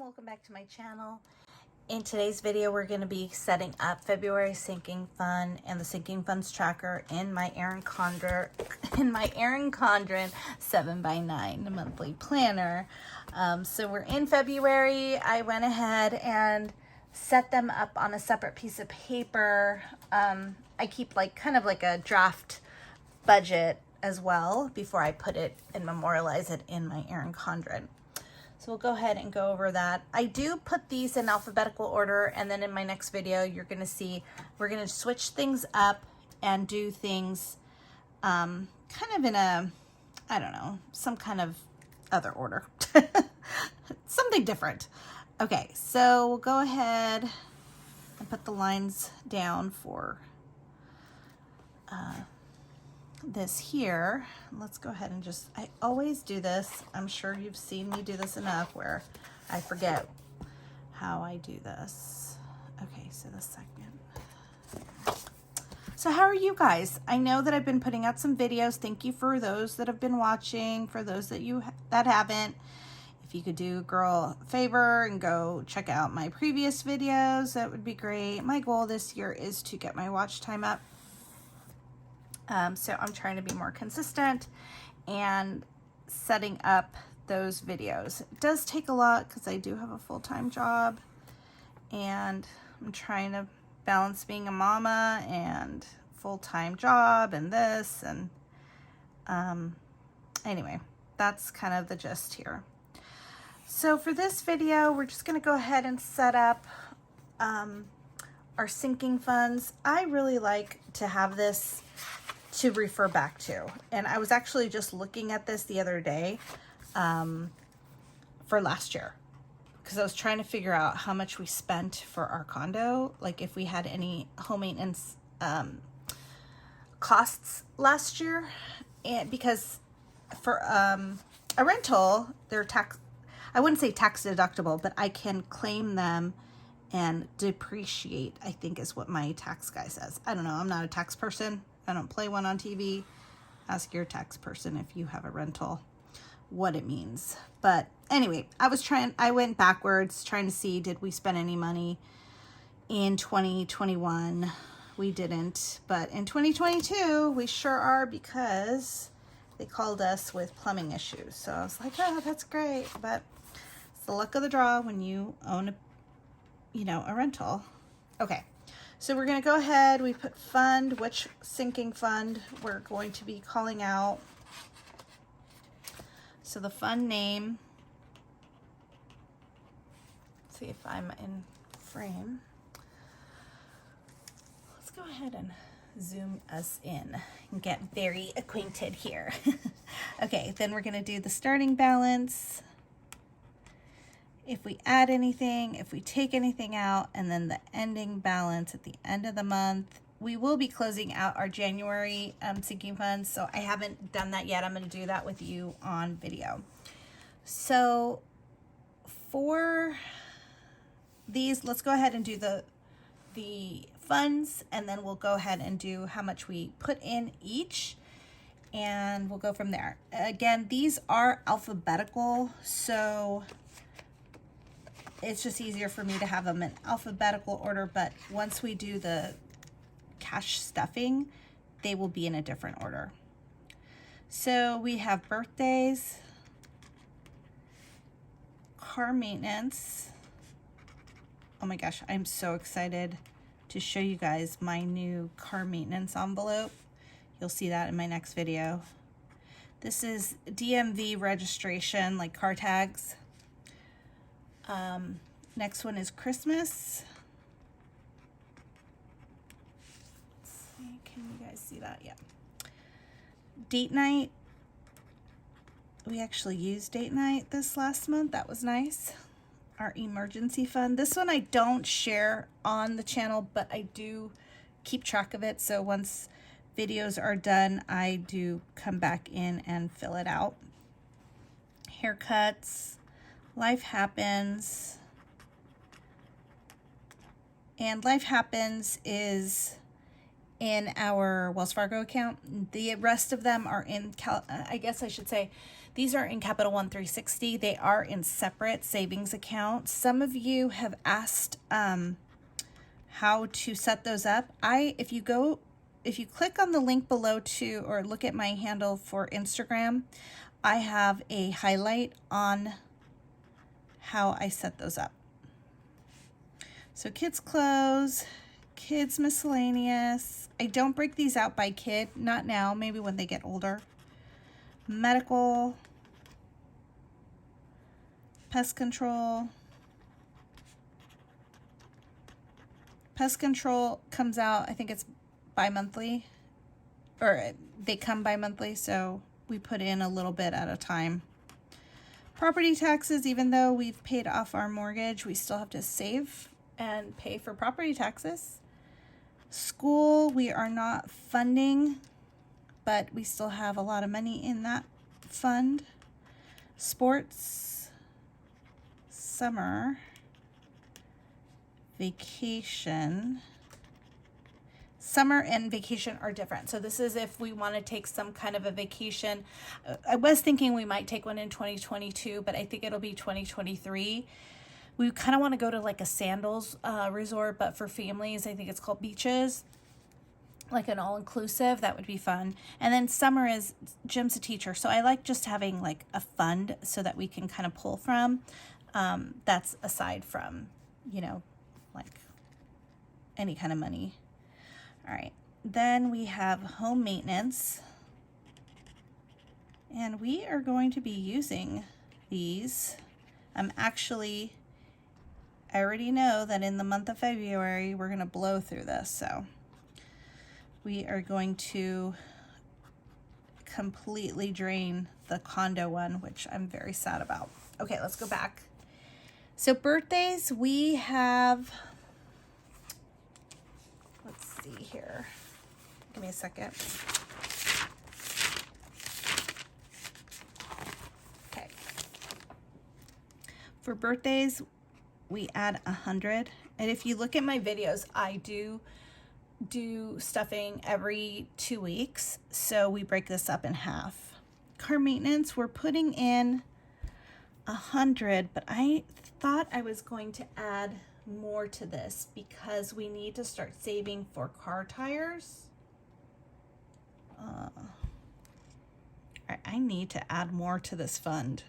welcome back to my channel. In today's video, we're going to be setting up February sinking fund and the sinking funds tracker in my Erin Condren 7x9 monthly planner. So we're in February. I went ahead and set them up on a separate piece of paper. I keep kind of like a draft budget as well before I put it and memorialize it in my Erin Condren. So we'll go ahead and go over that. I do put these in alphabetical order, and then in my next video, you're gonna see we're gonna switch things up and do things kind of in a, I don't know, some kind of other order. Something different. Okay, so we'll go ahead and put the lines down for this here. Let's go ahead and just, I always do this. I'm sure you've seen me do this enough where I forget how I do this. Okay, so the second. So how are you guys? I know that I've been putting out some videos. Thank you for those that have been watching. For those that haven't, if you could do a girl a favor and go check out my previous videos, that would be great. My goal this year is to get my watch time up. So I'm trying to be more consistent and setting up those videos. It does take a lot because I do have a full-time job and I'm trying to balance being a mama and full-time job and this, and anyway, that's kind of the gist here. So for this video, we're just going to go ahead and set up our sinking funds. I really like to have this to refer back to, and I was actually just looking at this the other day for last year because I was trying to figure out how much we spent for our condo, like if we had any home maintenance costs last year. And because for a rental, they're I wouldn't say tax deductible, but I can claim them and depreciate, I think is what my tax guy says. I don't know, I'm not a tax person. I don't play one on TV. Ask your tax person if you have a rental what it means. But anyway, I went backwards trying to see, did we spend any money in 2021? We didn't, but in 2022 we sure are, because they called us with plumbing issues. So I was like, oh, that's great. But it's the luck of the draw when you own a rental. Okay. So we're going to go ahead, we put fund, which sinking fund we're going to be calling out. So the fund name, let's see if I'm in frame. Let's go ahead and zoom us in and get very acquainted here. Okay, then we're going to do the starting balance, if we add anything, if we take anything out, and then the ending balance at the end of the month. We will be closing out our January sinking funds, so I haven't done that yet. I'm going to do that with you on video. So for these, let's go ahead and do the funds, and then we'll go ahead and do how much we put in each, and we'll go from there. Again, these are alphabetical, so it's just easier for me to have them in alphabetical order, but once we do the cash stuffing, they will be in a different order. So we have birthdays, car maintenance. Oh my gosh, I'm so excited to show you guys my new car maintenance envelope. You'll see that in my next video. This is DMV registration, like car tags. Next one is Christmas. Let's see, can you guys see that? Yeah. Date night. We actually used date night this last month. That was nice. Our emergency fund. This one I don't share on the channel, but I do keep track of it. So once videos are done, I do come back in and fill it out. Haircuts. Life happens. And life happens is in our Wells Fargo account. The rest of them are in, I guess I should say, these are in Capital One 360. They are in separate savings accounts. Some of you have asked how to set those up. If you click on the link below or look at my handle for Instagram, I have a highlight on how I set those up. So kids clothes, kids miscellaneous. I don't break these out by kid, not now, maybe when they get older. Medical, pest control. Pest control comes out, I think it's bi-monthly, or they come bi-monthly, so we put in a little bit at a time. Property taxes, even though we've paid off our mortgage, we still have to save and pay for property taxes. School, we are not funding, but we still have a lot of money in that fund. Sports, summer, vacation. Summer and vacation are different. So this is if we want to take some kind of a vacation. I was thinking we might take one in 2022, but I think it'll be 2023. We kind of want to go to like a sandals resort, but for families. I think it's called Beaches, like an all-inclusive. That would be fun. And then summer is Jim's a teacher, so I like just having like a fund so that we can kind of pull from. That's aside from, like any kind of money. All right, then we have home maintenance, and we are going to be using these. I already know that in the month of February, we're going to blow through this, so we are going to completely drain the condo one, which I'm very sad about. Okay, let's go back. So birthdays, we have, let's see here. Give me a second. Okay. For birthdays, we add 100. And if you look at my videos, I do stuffing every 2 weeks. So we break this up in half. Car maintenance, we're putting in 100, but I thought I was going to add more to this because we need to start saving for car tires. I need to add more to this fund,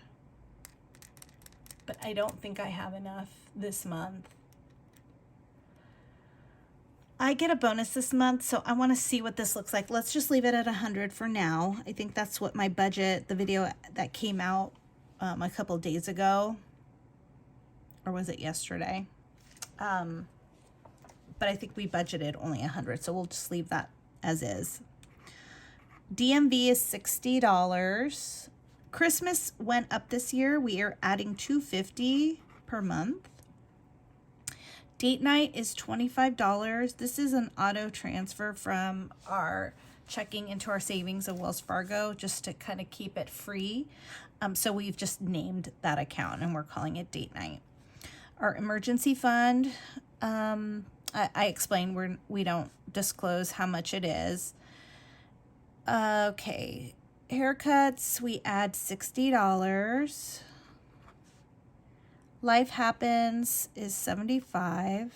but I don't think I have enough this month. I get a bonus this month, so I want to see what this looks like. Let's just leave it at 100 for now. I think that's what my budget, the video that came out a couple days ago, or was it yesterday? But I think we budgeted only 100, so we'll just leave that as is. DMV is $60. Christmas went up this year. We are adding $250 per month. Date night is $25. This is an auto transfer from our checking into our savings of Wells Fargo just to kind of keep it free. So we've just named that account and we're calling it date night. Our emergency fund, I explained we don't disclose how much it is. Okay, haircuts, we add $60. Life Happens is $75.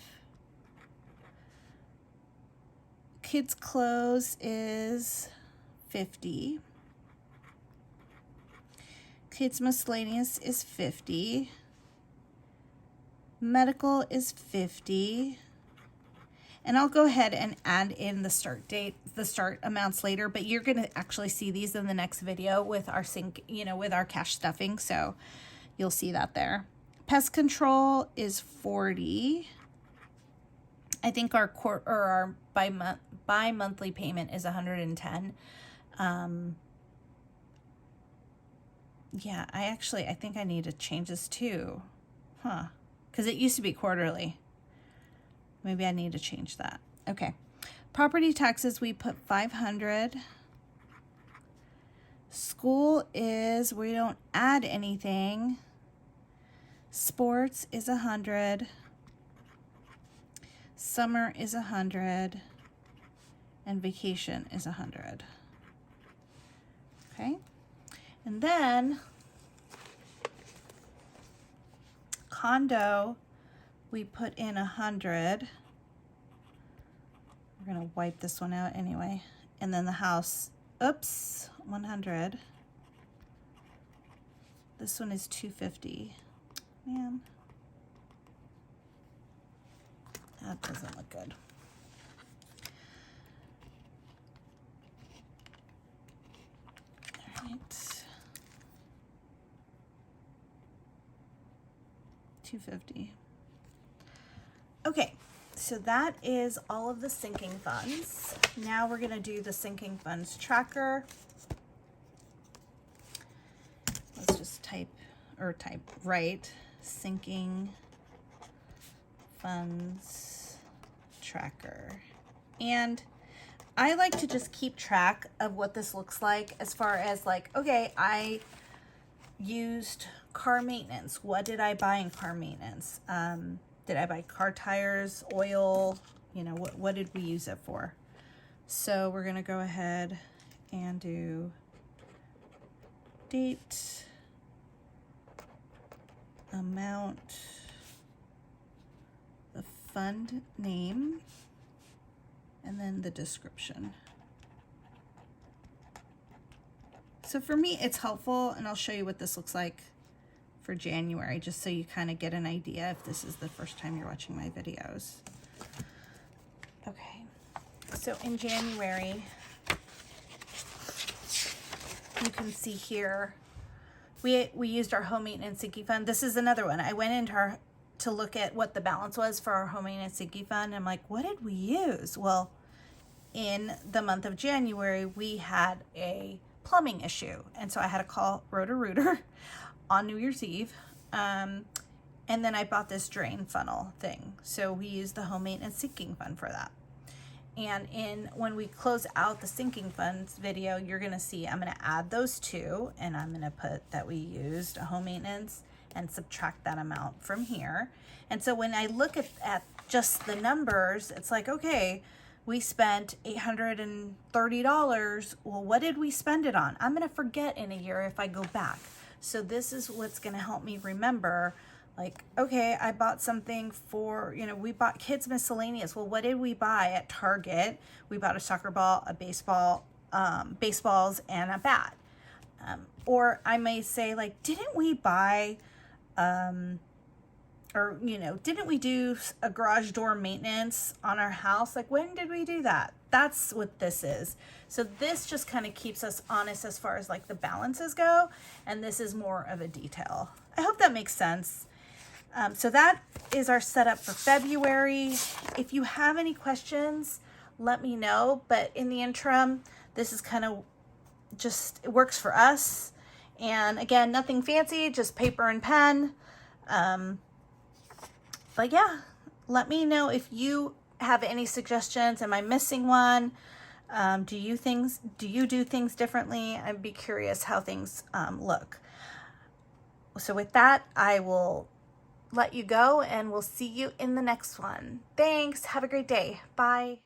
Kids clothes is $50. Kids miscellaneous is $50. Medical is $50. And I'll go ahead and add in the start date, the start amounts later, but you're going to actually see these in the next video with our with our cash stuffing. So you'll see that there. Pest control is $40. I think our bi-monthly payment is $110. Yeah, I think I need to change this too. Because it used to be quarterly. Maybe I need to change that. Okay. Property taxes, we put $500. School is, we don't add anything. Sports is $100. Summer is $100. and vacation is 100. Okay, and then condo, we put in 100. We're gonna wipe this one out anyway. And then the house, oops, 100. This one is 250. Man, that doesn't look good. All right. 250. Okay, so that is all of the sinking funds. Now we're gonna do the sinking funds tracker. Let's just write sinking funds tracker. And I like to just keep track of what this looks like as far as like, okay, I used car maintenance. What did I buy in car maintenance? Did I buy car tires, oil? You know, what did we use it for? So we're gonna go ahead and do date, amount, the fund name, and then the description. So for me, it's helpful, and I'll show you what this looks like for January, just so you kind of get an idea if this is the first time you're watching my videos. Okay, so in January, you can see here, we used our home maintenance sinking fund. This is another one. I went into to look at what the balance was for our home maintenance sinking fund. I'm like, what did we use? Well, in the month of January, we had a plumbing issue. And so I had to call Roto-Rooter on New Year's Eve. And then I bought this drain funnel thing. So we used the home maintenance sinking fund for that. And when we close out the sinking funds video, you're gonna see I'm gonna add those two, and I'm gonna put that we used a home maintenance and subtract that amount from here. And so when I look at just the numbers, it's like, okay, we spent $830. Well, what did we spend it on? I'm gonna forget in a year if I go back. So this is what's gonna help me remember, like, okay, I bought something for, you know, we bought kids miscellaneous. Well, what did we buy at Target? We bought a soccer ball, a baseball, baseballs, and a bat. Or I may say, like, didn't we buy, or, you know, didn't we do a garage door maintenance on our house? Like, when did we do that? That's what this is. So this just kind of keeps us honest as far as like the balances go. And this is more of a detail. I hope that makes sense. So that is our setup for February. If you have any questions, let me know. But in the interim, this is kind of just, it works for us. And again, nothing fancy, just paper and pen. But yeah, let me know if you have any suggestions. Am I missing one? Do you do things differently? I'd be curious how things look. So with that, I will let you go, and we'll see you in the next one. Thanks. Have a great day. Bye.